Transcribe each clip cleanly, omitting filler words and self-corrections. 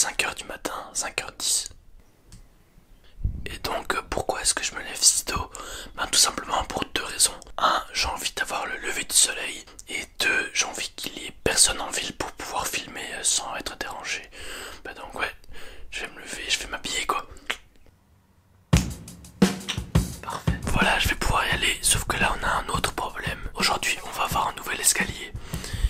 5 h du matin, 5 h 10. Et donc pourquoi est-ce que je me lève si tôt? Ben tout simplement pour deux raisons. 1, j'ai envie d'avoir le lever du soleil. Et 2, j'ai envie qu'il y ait personne en ville pour pouvoir filmer sans être dérangé. Ben donc ouais, je vais me lever, je vais m'habiller quoi. Parfait. Voilà, je vais pouvoir y aller, sauf que là on a un autre problème. Aujourd'hui on va avoir un nouvel escalier.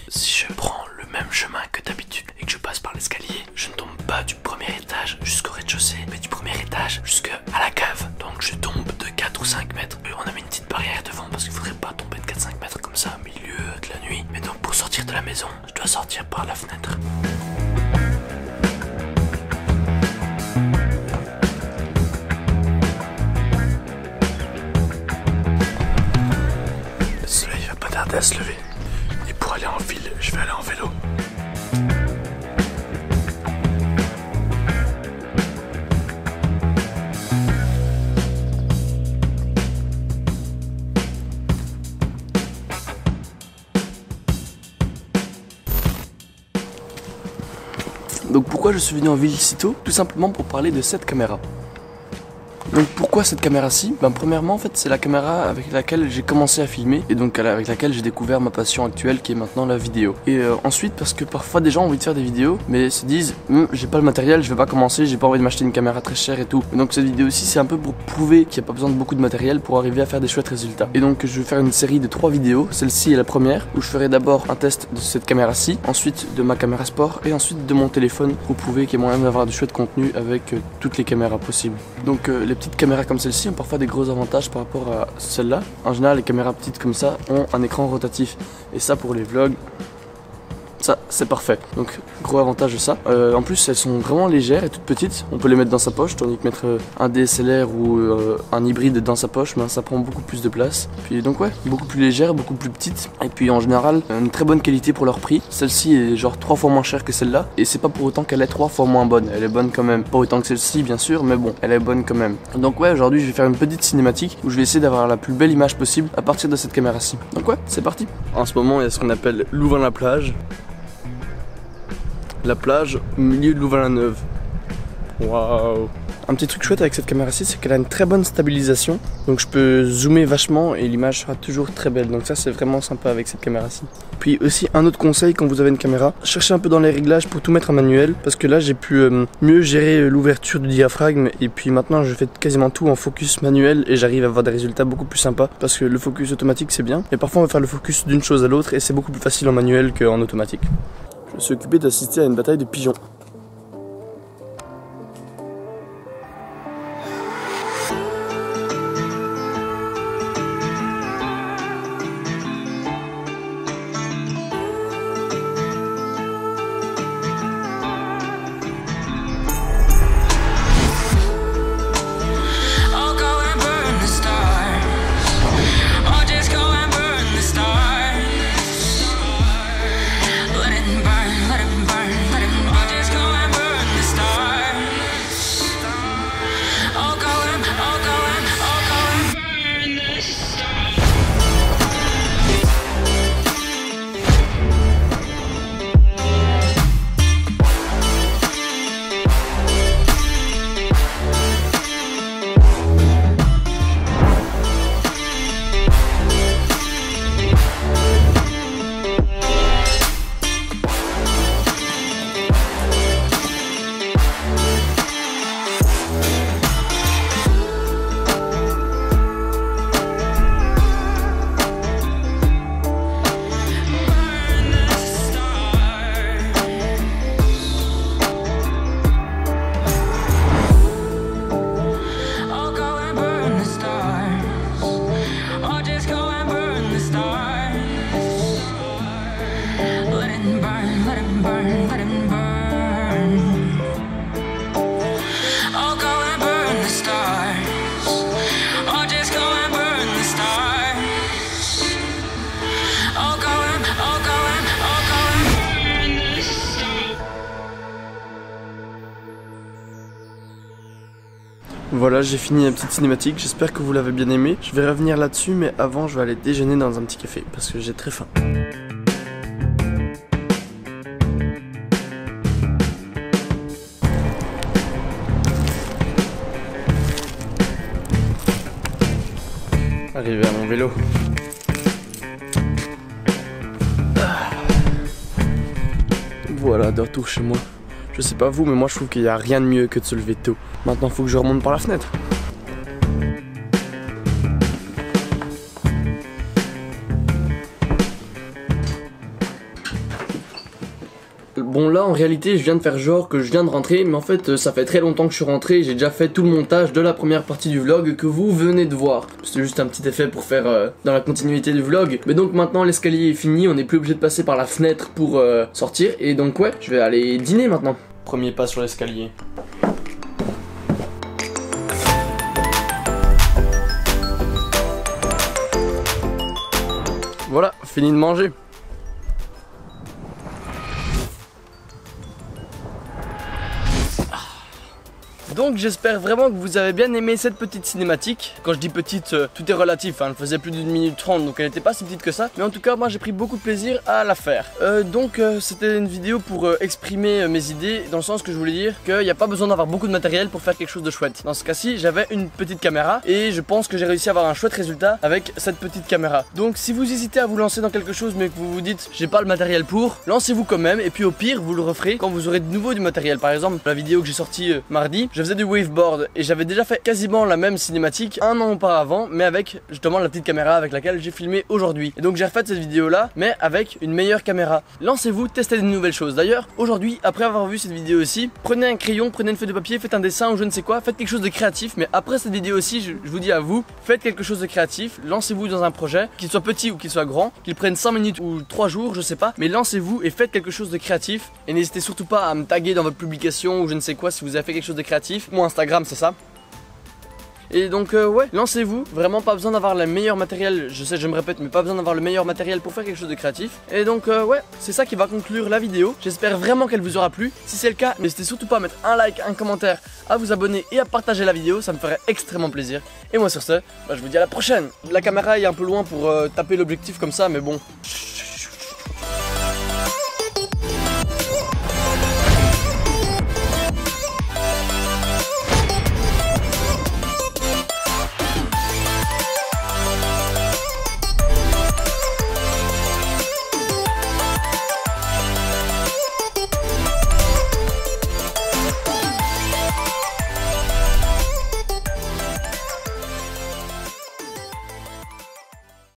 Si je prends le même chemin que d'habitude et que je passe par l'escalier, je ne tombe pas du premier étage jusqu'au rez-de-chaussée, mais du premier étage jusqu'à la cave. Donc je tombe de 4 ou 5 mètres. On a mis une petite barrière devant parce qu'il faudrait pas tomber de 4-5 mètres comme ça au milieu de la nuit. Mais donc pour sortir de la maison, je dois sortir par la fenêtre. Le soleil va pas tarder à se lever. Et pour aller en ville, je vais aller en vélo. Donc pourquoi je suis venu en ville si tôt? Tout simplement pour parler de cette caméra. Donc pourquoi cette caméra-ci? Ben premièrement en fait c'est la caméra avec laquelle j'ai commencé à filmer et donc avec laquelle j'ai découvert ma passion actuelle qui est maintenant la vidéo. Et ensuite parce que parfois des gens ont envie de faire des vidéos mais se disent j'ai pas le matériel, je vais pas commencer, j'ai pas envie de m'acheter une caméra très chère et tout. Et donc cette vidéo aussi c'est un peu pour prouver qu'il n'y a pas besoin de beaucoup de matériel pour arriver à faire des chouettes résultats. Et donc je vais faire une série de 3 vidéos, celle-ci est la première où je ferai d'abord un test de cette caméra-ci, ensuite de ma caméra sport et ensuite de mon téléphone pour prouver qu'il y a moyen d'avoir de chouettes contenus avec toutes les caméras possibles. Donc les petites caméras comme celle-ci ont parfois des gros avantages par rapport à celle-là. En général, les caméras petites comme ça ont un écran rotatif. Et ça, pour les vlogs, ça c'est parfait. Donc gros avantage de ça. En plus elles sont vraiment légères et toutes petites. On peut les mettre dans sa poche, tandis que mettre un DSLR ou un hybride dans sa poche, ben, ça prend beaucoup plus de place. Puis donc ouais, beaucoup plus légère, beaucoup plus petite. Et puis en général, une très bonne qualité pour leur prix. Celle-ci est genre 3 fois moins chère que celle-là. Et c'est pas pour autant qu'elle est 3 fois moins bonne. Elle est bonne quand même. Pas autant que celle-ci bien sûr, mais bon, elle est bonne quand même. Donc ouais, aujourd'hui je vais faire une petite cinématique où je vais essayer d'avoir la plus belle image possible à partir de cette caméra-ci. Donc ouais, c'est parti. En ce moment, il y a ce qu'on appelle Louvain-la-Plage. La plage au milieu de Louvain-la-Neuve. Waouh! Un petit truc chouette avec cette caméra-ci, c'est qu'elle a une très bonne stabilisation. Donc je peux zoomer vachement et l'image sera toujours très belle. Donc ça c'est vraiment sympa avec cette caméra-ci. Puis aussi un autre conseil quand vous avez une caméra, cherchez un peu dans les réglages pour tout mettre en manuel. Parce que là j'ai pu mieux gérer l'ouverture du diaphragme. Et puis maintenant je fais quasiment tout en focus manuel et j'arrive à avoir des résultats beaucoup plus sympas. Parce que le focus automatique c'est bien. Mais parfois on va faire le focus d'une chose à l'autre et c'est beaucoup plus facile en manuel qu'en automatique. Je me suis occupé d'assister à une bataille de pigeons. Voilà, j'ai fini la petite cinématique, j'espère que vous l'avez bien aimé. Je vais revenir là-dessus, mais avant je vais aller déjeuner dans un petit café, parce que j'ai très faim. Arrivé à mon vélo. Voilà, de retour chez moi. Je sais pas vous, mais moi je trouve qu'il n'y a rien de mieux que de se lever tôt. Maintenant, faut que je remonte par la fenêtre. Bon là en réalité je viens de faire genre que je viens de rentrer, mais en fait ça fait très longtemps que je suis rentré. J'ai déjà fait tout le montage de la première partie du vlog que vous venez de voir. C'était juste un petit effet pour faire dans la continuité du vlog. Mais donc maintenant l'escalier est fini, on n'est plus obligé de passer par la fenêtre pour sortir. Et donc ouais, je vais aller dîner maintenant. Premier pas sur l'escalier. Voilà, fini de manger. Donc j'espère vraiment que vous avez bien aimé cette petite cinématique. Quand je dis petite, tout est relatif, hein. Elle faisait plus d'une minute 30, donc elle n'était pas si petite que ça. Mais en tout cas, moi j'ai pris beaucoup de plaisir à la faire. C'était une vidéo pour exprimer mes idées, dans le sens que je voulais dire qu'il n'y a pas besoin d'avoir beaucoup de matériel pour faire quelque chose de chouette. Dans ce cas-ci, j'avais une petite caméra et je pense que j'ai réussi à avoir un chouette résultat avec cette petite caméra. Donc si vous hésitez à vous lancer dans quelque chose mais que vous vous dites j'ai pas le matériel pour, lancez-vous quand même et puis au pire vous le referez quand vous aurez de nouveau du matériel. Par exemple, la vidéo que j'ai sortie mardi, je faisais du waveboard et j'avais déjà fait quasiment la même cinématique un an auparavant, mais avec justement la petite caméra avec laquelle j'ai filmé aujourd'hui. Et donc j'ai refait cette vidéo là, mais avec une meilleure caméra. Lancez-vous, testez de nouvelles choses. D'ailleurs, aujourd'hui, après avoir vu cette vidéo aussi, prenez un crayon, prenez une feuille de papier, faites un dessin ou je ne sais quoi, faites quelque chose de créatif. Mais après cette vidéo aussi, je vous dis à vous, faites quelque chose de créatif, lancez-vous dans un projet, qu'il soit petit ou qu'il soit grand, qu'il prenne 5 minutes ou 3 jours, je sais pas, mais lancez-vous et faites quelque chose de créatif. Et n'hésitez surtout pas à me taguer dans votre publication ou je ne sais quoi si vous avez fait quelque chose de créatif. Mon Instagram c'est ça. Et donc ouais, lancez-vous, vraiment pas besoin d'avoir le meilleur matériel, je sais je me répète mais pas besoin d'avoir le meilleur matériel pour faire quelque chose de créatif. Et donc ouais, c'est ça qui va conclure la vidéo, j'espère vraiment qu'elle vous aura plu. Si c'est le cas, n'hésitez surtout pas à mettre un like, un commentaire, à vous abonner et à partager la vidéo, ça me ferait extrêmement plaisir. Et moi sur ce, je vous dis à la prochaine. La caméra est un peu loin pour taper l'objectif comme ça mais bon...